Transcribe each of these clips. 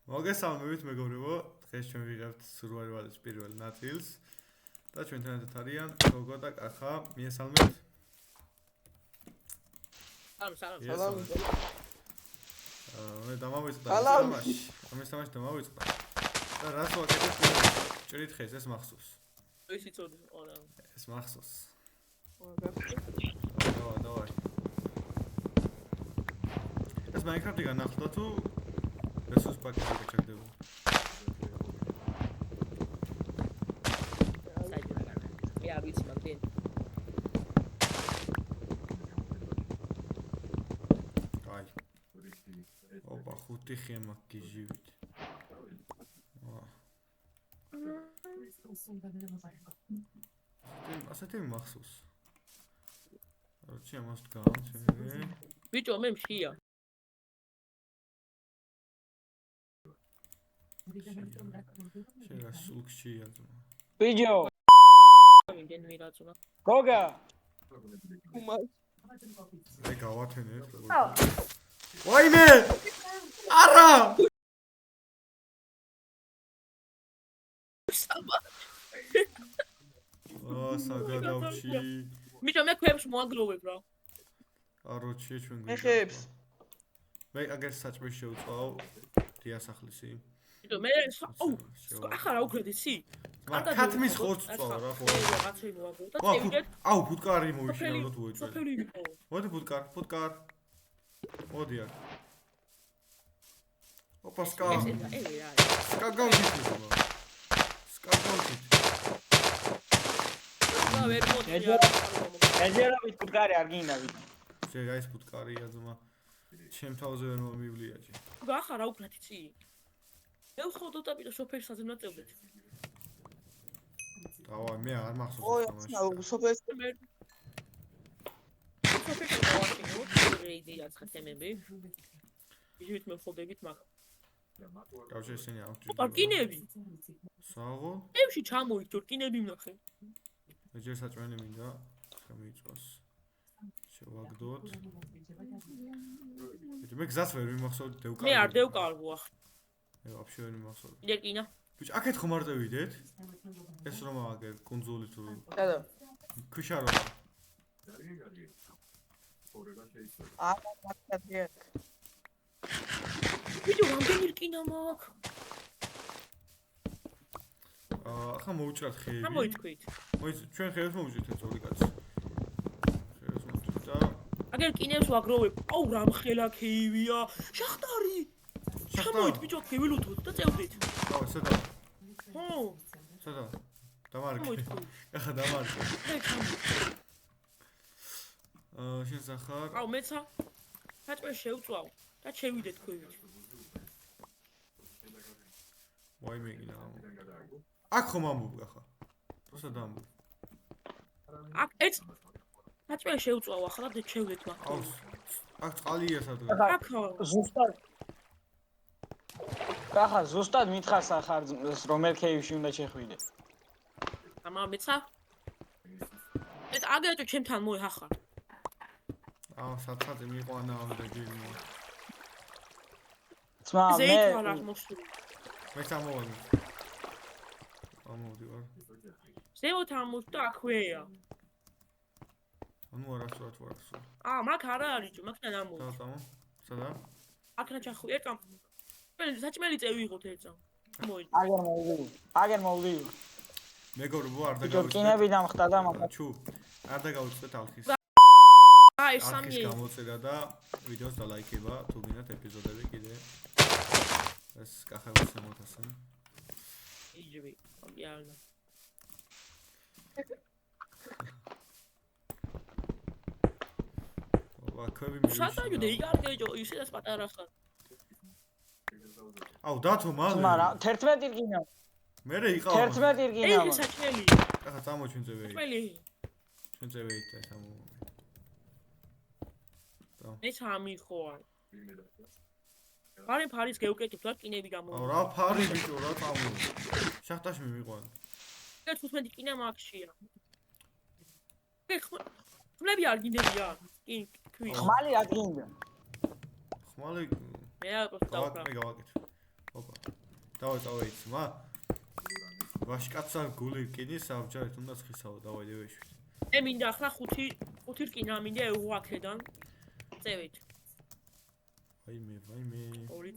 მოგესალმებით მეგობრებო, დღეს ჩვენ ვიღებთ სურვაივალის პირველ ნაწილს და ჩვენთან ერთად არიან გოგო და კახა. მიესალმეთ. სალამ. მე დამავიწყდა თამაში. ამის თამაში დავიწყდა. და რას ვაკეთებ? ჭრით ხეს ეს მახსოვს. ეს იცოდი, არა. ეს მახსოვს. არა. დავაი. ეს Minecraft-ი განახლდა თუ Resus paketi გაჩერდება. მე არ ვიცი მაგდენ. აი. ოპა, 5 ხე მაქვს გიჟივით. ასეთი მახსოვს. როჩი ამას დგავ, ბიჭო, მე მშია. შეიძლება სულქშია ძმა. ბიჭო. მიგენ მირაწუნა. გოგა. მე გავათენებ. ვაიმე! არა! საგადავში. ბიჭო, მე ქვებს მოაგროვებ რა. აროჩი ჩვენ მე ხებს. მე აგერ საჭმელი შევწავ დიასახლისი. ბიჭო, მე ახლა რა უკრეთ იცი? ქათმის ხორცს წავ რა ხო. რაღაცე მოაგროვ და წევიდეთ. აუ, ფუტკარი მოიშინავ და უეჭვე. სოფელი იყო. მოდი ფუტკარ. მოდი აქ. ოპა სკა. სკა გავდით. და ვერ მოდი. ეჯერობით ფუტკარი არ გინდა ვიდ. შეიძლება ეს ფუტკარია ძმა. ჩემ თავზე ვერ მომივლია ჭი. ახლა რა უკრეთ იცი? მე ვხოდო და ბიჭო სოფელი საძებნა წევდეთ. დავაი, მე არ მახსოვს თამაში. ой, სოფელი სოფელი გავაშინო, რეიდია ხათემები. ჟივით მე ვხოდებით მაგ. გავშე ისინი აქვთ. პარკინები. საღო? ევში ჩამოიქ ჯორკინები ვნახე. ეჯერ საჭმელი მინდა. გამიწვას. შევაგდოთ. მე გზას ვერ მიმახსოვდი დევკალ. მე არ დევკალვო ახ. მე ვაფშე ვერ მიმახსოვდი. იდეკინა. ბიჭ, აქეთ ხომ არ დავიდეთ? ეს რომ აგერ კუნძული თუ და ქვიშა რომ. არა, მაგათია. ბიჭო, რამდენი რკინა მაქვს? ახლა მოვუჭრათ ხეები. რა მოითქვით? ჩვენ ხეებს მოვუჭრით ეს ორი კაცი. ხეებს მოვუჭრით და აგერ რკინებს ვაგროვებ. აუ, რამხელა ქეივია. შახტარი. ჩამოით ბიჭო, ქევილუთოთ და წევდით. აუ, სადა. ხო. სადა. დამარკე. ახლა დამარკე. შენ სახარ. აუ, მეცა. საჭმელი შევწვავ და შევიდეთ ქვევით. ვაიმე გინა. აქ ხომ ამბობ ახლა. სადა ამბობ. აქ ეც საჭმელი შევწვავ ახლა და შევიდეთ მაგ. აუ, აქ წყალია სადღაც. აქ ზუსტად. კახა, ზუსტად მითხარ სახარ რომელ ქეივში უნდა შეხვიდე. ამა მეცა. ეს აგერტო ჩემთან მოეხახარ. აუ, საცაცი მიყვანა და გიგმო. ძმა, მე ზეითვალა მოსული. მე სამოვადი. ამოვდი ვარ. ზეოთ ამოს და აქვეა. ანუ არასდროს ვარსო. მაგ არა არის ჯო, მაგთან ამო. სადა? სადა? აქნა ჩახუ ერთამ. საჭმელი წევიღოთ ერთამ. მოი. აგერ მოვდივი. მეგობრებო, არ ბიჭო, დაგავიწყდეთ. რკინები დამხტა და მაგა. ჩუ, არ დაგავიწყდეთ ალხის. ეს სამი გამოწერა და ვიდეოს დალაიქება, თუ გინდათ ეპიზოდები კიდე. ეს კახების შემოთასა. იჯები, ამიალა. ვაქვები სათაჯო და იგარგეჯო, ისედაც პატარა ხარ. აუ, დათო მალე. მაგრამ 11 რკინა. მერე იყავ. 11 რკინა. ეს საჭმელი. ახლა წამოჩვენზე ვეი. საჭმელი. ჩვენზე ვეი და სამო. მე სამი ხო არ. ფარის გეუკეთებ და რკინები გამოვა. აუ, რა ფარი ბიჭო, რა წამო. შახტაში მივიყვან. ეს 15 რკინა მაქსია. ხმლები არ გინდებია. კი, ქვი. ხმალი არ გინდა. ხმალი მე არ გოსტავ. მე გავაკეთე. ოპა. დავай წავეიც მა ვაშკაცა გული რკინის საბჯარით უნდა ხისაო დავай დევეშვით მე მინდა ახლა 5 რკინა მინდა ეღო აქედან წევით ვაიმე ორი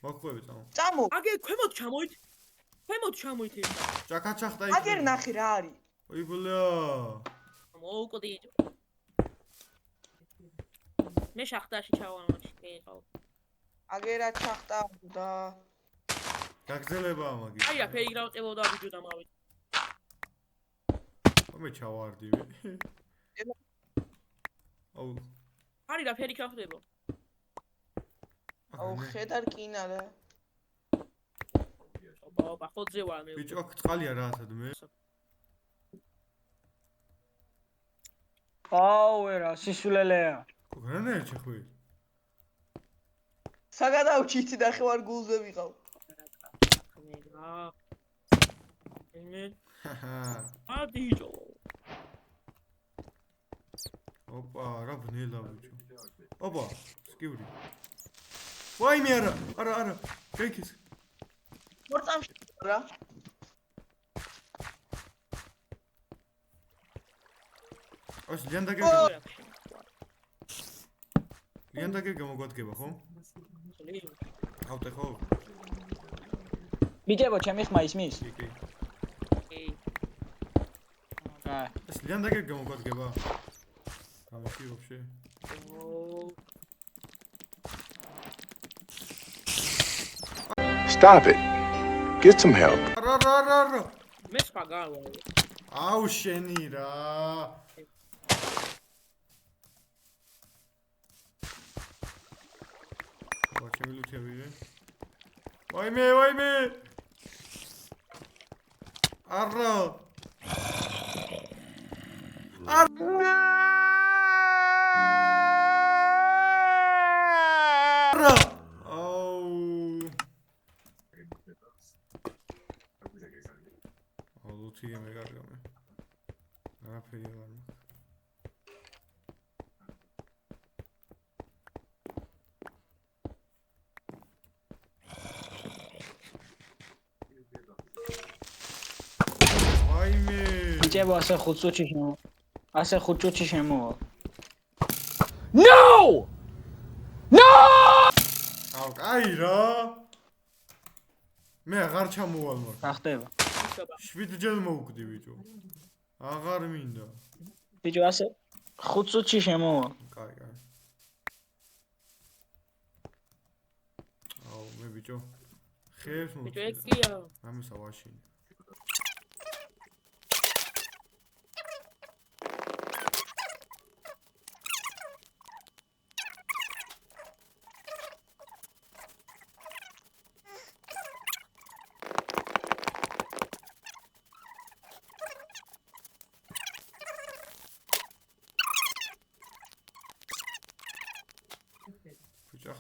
მოკვევი წამო წამო აგე ქვემოთ ჩამოით ჭაკაჩახტა აგერ ნახე რა არის ой бля მოუკვდი მე შახტაში ჩავამოჩი მიყავ აგერა ჩახტა და გაგზელებაა მაგი აი აქ ეიგრავწებოდა ვიდეო დამავით მე ჩავარდივი აუ არის რა ფერი ჩახდება აუ ხედარ კინა რა აბა ხოძე ვარ მე ბიჭო აქ წყალია რაათად მე აუ ერა სისულელეა გრანაირი ჩახვი საგადავჩით ნახევარ გულზე ვიყავ მე ჰაჰა ადიჯო ოპა რა ბნელა ბიჭო ოპა სკივრი ვაიმე არა გეიქის მორწამში რა ოს ლიანდაგე გამოგვადგება ხო ავტე ხო ბიჭებო ჩემი ხმა ისმის კი აა ეს ლიანდაგე გამოგვადგება გამოსი ვაფშე Stop it. Get some help. რა მე სხვა გავა აუ შენი რა ვაჩემი ლუთევი ვაიმე არა ლუთია მე გარგამე არაფერი არ მაქვს ბიჭებო ასე 5 წუთში შემოვა აუ კაი რა მე აღარ ჩამოვალ მაგ რა ხდება 7 ჯერ მოვკვდი ბიჭო აღარ მინდა ბიჭო ასე 5 წუთში შემოვა კაი აუ მე ბიჭო ხერს მოვკვდი ბიჭო ეკია ამისა ვაშინი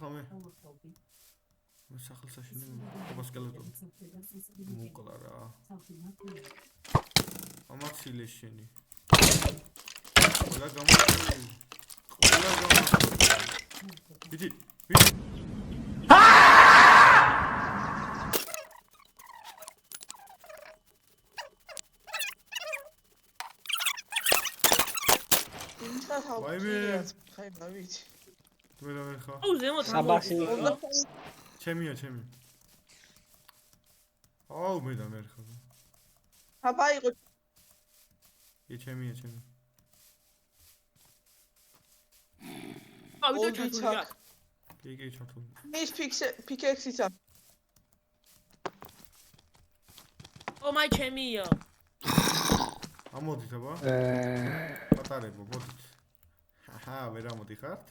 ახლა მე სახელსაშინო ობასკელეტონი მოკლა რა ამაცილე შენი ყველა გამოვიდა ბიჭი ვაიმე ხაი დავიცი მე რა ხა აუ ზემოთ საბასი ჩემია აუ მე და მე ხა აბა იყო ჩემია აუ ვიდეო ჩართულია კი ჩართული მის პიკექსიც აქვს ო მაი ჩემია ამოდით აბა პატარებო მოდით ჰაჰა ვერ ამოდიხართ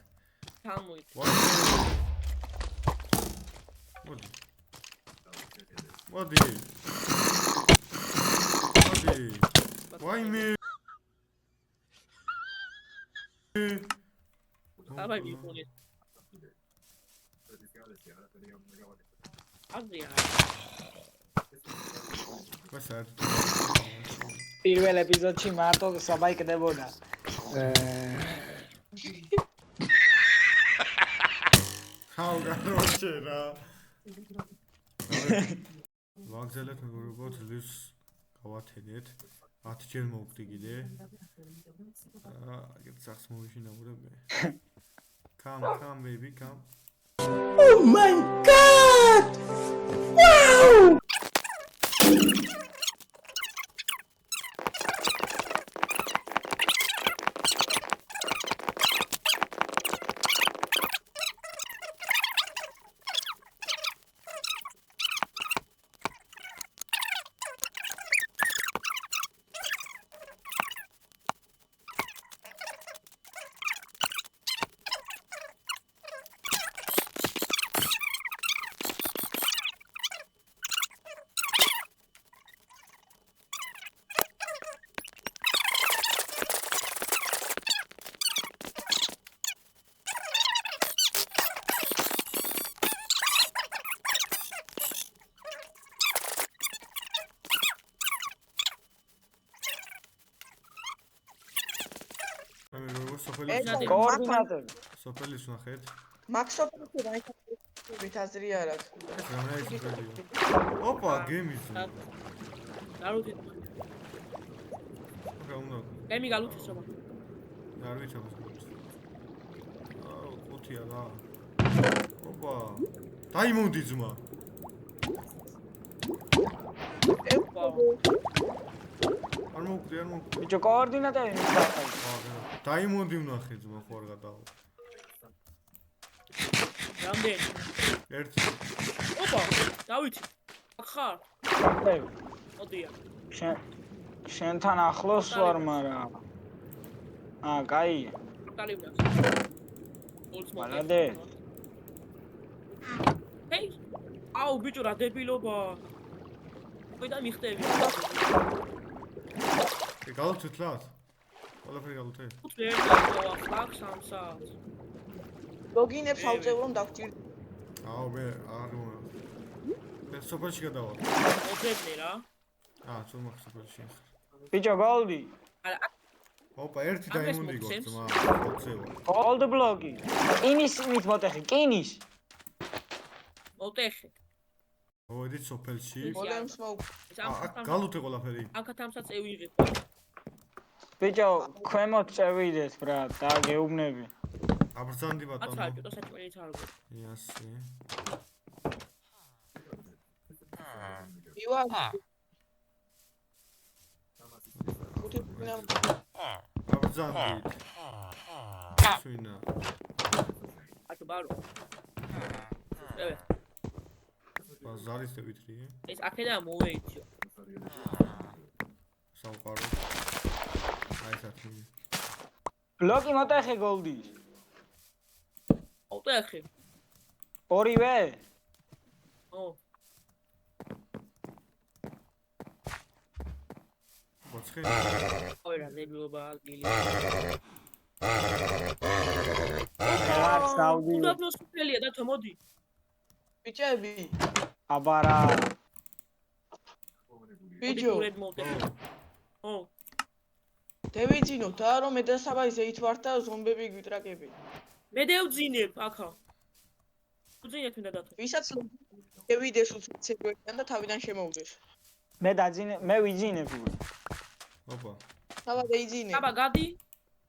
გამოით მოდი ვაიმე აბა მიყოლე აზია ვასარ პირველ ეპიზოდში მარტო საბაი კდებოდა ხაო განორჩე რა ვაგზელეთ მეგობრებო ძლივს გავათენეთ 10 ჯერ მოვხდი კიდე აგერ სახს მოვიშინაურებ მე come baby come Oh my god! Wow! კოორდინატორი. სოფელის ვნახეთ. მაქსოფი რაიქით აზრი არ აქვს. ოპა, გემის. გარუთი. რა უნდა? გემი გალუთის რა. არ ვიცი. აუ, ხუთია რა. ოპა. დაიმონდი ძმა. არ მოვკვდი. ბიჭო, კოორდინატორი მითხარ. დაიმონდი ვნახე ძმა ხო არ გადავა. რამდენი? ერთი. ოპა, დავითი. ხარ? ხარ. ოდია. შენთან ახლოს ვარ, მაგრამ კაია. კალიბრას. მალადე. ჰეი. აუ, ბიჭო, რა დებილობა. ყიდა მიხდები. გალუთეთ ლათ? ყველაფერი გალუთე? ვერ დავახლაკ 3 საათს. ლოგინებს ავწევ დაგჭირ. აუ მე არ მო. მე სოფელში გადავალ. მოძებნე რა. სულ მაგ სოფელში. ბიჭო, გოლდი. არა. ოპა, ერთი დაიმონდი გოწმა. მოწევა. Gold blogi. ინის მოტეხი, კინის. მოტეხი. მოვედით სოფელში. გოლემს მოვ. გალუთე ყველაფერი. აკათამსაც ევიღეთ. ბიჭო, ქვემოთ წევიდეთ, ბრატ, და გეუბნები. აბრძანდი ბატონო. აცაა ცოტა საჭმელიც არ გქონდა. იასი. ივა. უთი ნამ. აბრძანდი. სვინა. აკ ბარო. ევე. ბაზარის დევიტრი. ეს აქედან მოვეიჩო. სამყარო. აი საქმე. ბლოკი მოტეხი გოლდი. მოტეხი. ორივე? ო. მოცხე. ოი რა დებილობა გილი. არ საუდი. უდაბნოს სოფელია და თო მოდი. ბიჭები. აბარა. ბიჭო. ო. დევიძინოთ და რომ მე და საბაიზე ითვართ და ზომბები გვიტრაკები. მე დევძინებ ახლა. უძინეთ მინდა დათო. ვისაც დევიდეს უცებებიან და თავიდან შემოვდეს. მე დაძინე, მე ვიძინებ. ოპა. საბა დაიძინე. აბა გადი.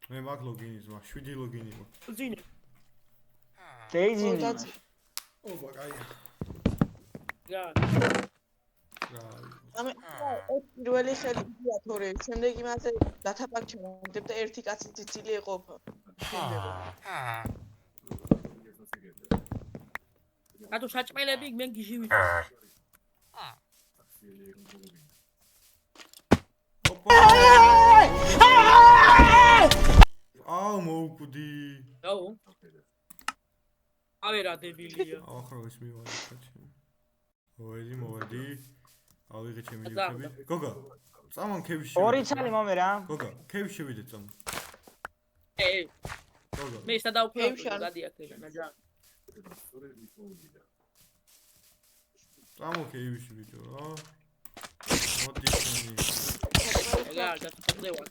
მე მაგ ლოგინის მაგ 7 ლოგინი მაქვს. უძინებ. დაიძინე. ოპა, კაი. რა. ამე პირველი ხელი გია თორე შემდეგ იმაზე დათაპაკჩა მომდებ და ერთი კაცი ციცილი ეყოფა. ატო საჭმელები მე გიჟივით. ოპა. აუ მოვკვდი. აუ. ავე რა დებილია. ახრა ის მივარი კაცი. მოვედი. ავიღე ჩემი ლიფტები. გოგა, წამონ ქევში. ორი ცალი მომე რა. გოგა, ქევში შევიდეთ წამონ. გოგა. მე სადავფლავ გადი აქედან აჯა. წამო ქევში ბიჭო რა. მოდი შენი. ეგა არ დაწყვეტევა.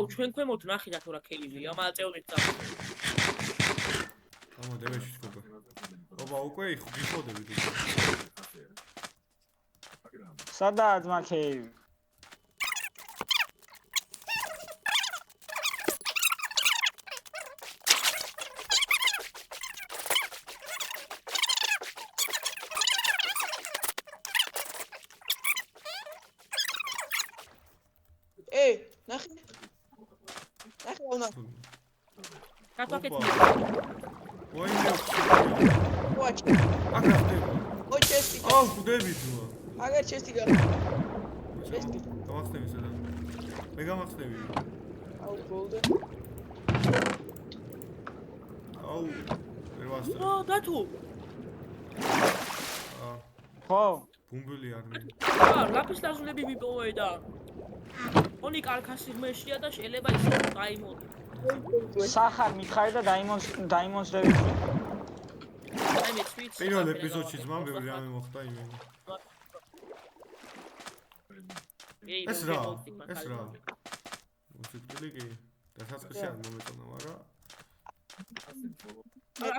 აუ ჩვენ ქვემოთ ნახეთ რა ქეივია მაწევნით და ამოდევეში გოგო ობა უკვე იხოდები სადაა ძმა ქეივი? ნახე უნდა კატაკეთ ვაიმე ვაჩ აკრაფტე ოჩესტი აუ გუდები თუ აგერ ჩესტი გა ჩესტი გამახსნები სადაც მე გამახსნები აუ გოლდენ აუ ვერ ვასწრებ ო დათო ხო ბუმბული არ მე ლაფის ლაზულები მიპოვე და ონი კარქასი ღმერთია და შეიძლება ისე დაიმონო სახარ მითხარი და დაიმონს რევიცი აი მე თვით პირველ ეპიზოდში ძმამ ბევრი რამე მოხდა იმენი ეს რა მუსიკული კი დასაწყისი არ მომეწონა მაგრამ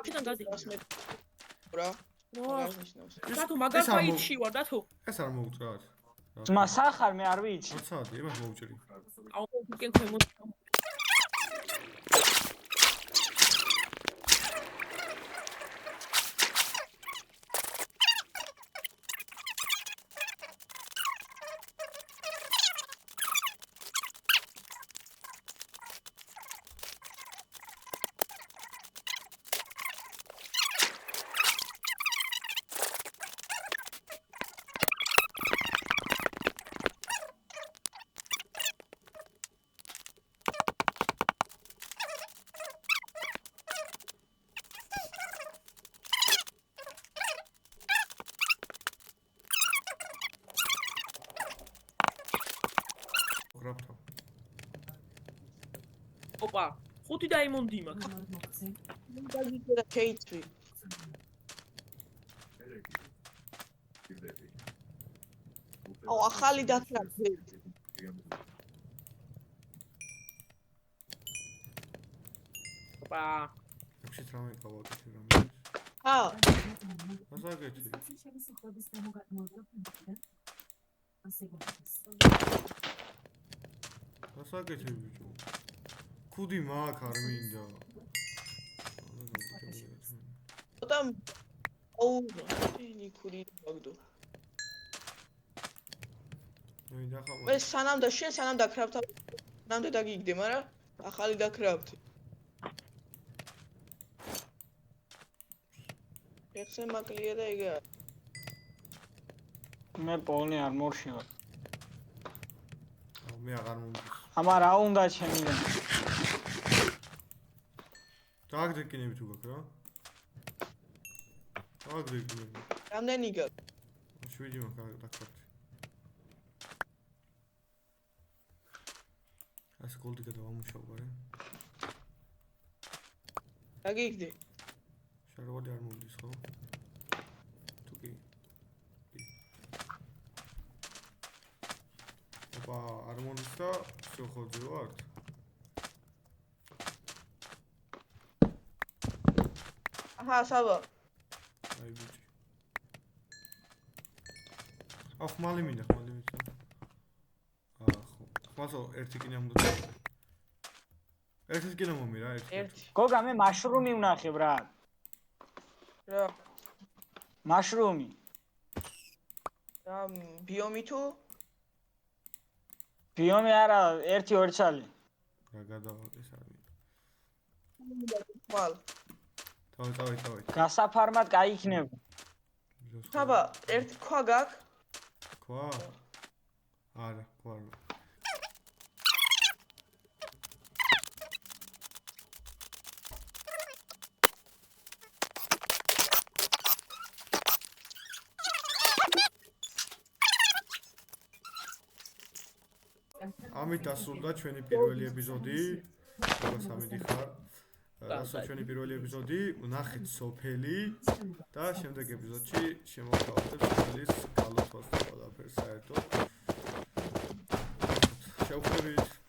აქედან გადი რა დათო მაგარ ფაიტში ვარ დათო ეს არ მოუწრა ძმა სახარ მე არ ვიცი მოცადი იმას მოუჭრი აუ უკენ ქვემოთ გრაფტო ოპა 5 დაიმონდი მაქვს და ჩეიცვი აუ ახალი დათრა ოპა ექვსი რამე გავაკეთე რამე ა ასაგეთი ასაგეთი ბიჭო ქუდი მაქვს არ მინდა და აუ ნიკური მაგდო მე დახამა ეს სანამ და კრაფტ ნამდე დაგიგდე მაგრამ ახალი და კრაფტი ეხსენ მაკლია და ეგა მე პოლნი არმორში ვარ მე აღარ მომდის ამა რა უნდა ჩემი დააგდეკინები თუ გაქვს რა დააგდეკინები რამდენი გაქვს 7 მაქვს დაკარგე ეს გოლდი გადავამუშავ ბარე დაგიგდე შარვალი არ მომდის ხო თუ კი ოპა არ მომდის და შეხოძე ვართ აჰა საბა აი ბიჭი ახ მალი მინდა ხმალი ვიცი ახო ხმასო ერთი კინა უნდა ერთი კინა მომი რა ერთი გოგა მე მაშრუმი ვნახე ბრატ რა მაშრუმი რა ბიომი თუ ბიომი არა 1-2 წელი რა გადავაკეს არ მინდა ხვალ თავი გასაფარმად გაიქნება საბა ერთი ქვა გაქვს ქვა არა ქვა ამით დასრულდა ჩვენი პირველი ეპიზოდი. როგორც ამით ხარ. ასე ჩვენი პირველი ეპიზოდი, ნახეთ სოფელი და შემდეგ ეპიზოდში შემოვთავაზებთ სოფელის გალოთვას და ყველაფერს საერთოდ. შევხვდებით.